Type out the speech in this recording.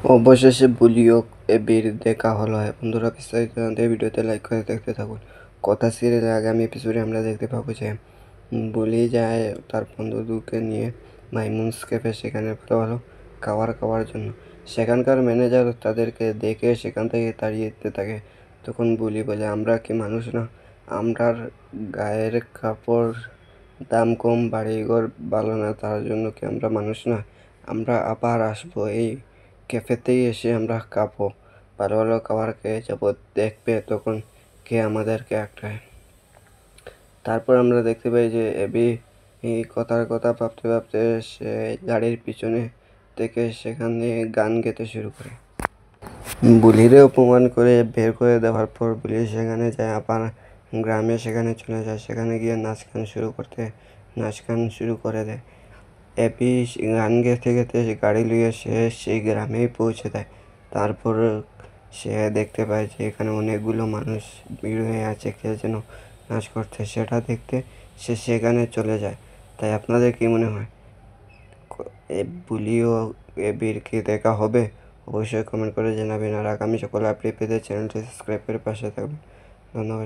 অবশেষে বুলি ও এবির দেখা হলো। বন্ধুরা, বিস্তারিত জানতে ভিডিওতে লাইক করে দেখতে থাকুন। কথা সিরিয়ালের আগামী এপিসোডে আমরা দেখতে পাবো যে বুলি যায় তার বন্ধুদেরকে নিয়ে মাইমুন্স ক্যাফে, সেখানে ভালো ভালো খাওয়ার জন্য। সেখানকার ম্যানেজার তাদেরকে দেখে সেখান থেকে তাড়িয়ে দিতে থাকে। তখন বুলি বলে, আমরা কি মানুষ না? আমরার গায়ের কাপড় দাম কম, বাড়িঘর ভালো না, তার জন্য কি আমরা মানুষ না? আমরা আবার আসবো, এই ক্যাফেতেই এসে আমরা খাবো, ভালো ভালো খাবার খেয়ে যাবো। দেখবে তখন কে আমাদেরকে আটকায়। তারপর আমরা দেখতে পাই যে এবি এই কথার কথা ভাবতে ভাবতে সে গাড়ির পিছনে থেকে সেখানে গান গেতে শুরু করে। বুলিরে অপমান করে বের করে দেওয়ার পর বুলি সেখানে যায় আবার গ্রামে, সেখানে চলে যায়। সেখানে গিয়ে নাচ গান শুরু করে দেয়। অ্যাপি গান গেতে গেতে গাড়ি লইয়ে সে সেই গ্রামেই পৌঁছে দেয়। তারপর সে দেখতে পায় যে এখানে অনেকগুলো মানুষ ভিড় হয়ে আছে, কে যেন নাচ করছে। সেটা দেখতে সে সেখানে চলে যায়। তাই আপনাদের কি মনে হয়, বুলি ও এবির কি দেখা হবে? অবশ্যই কমেন্ট করে জানাবেন। আর আগামী সকল আপডেট পেতে চ্যানেলটি সাবস্ক্রাইব করে পাশে থাকবেন। ধন্যবাদ।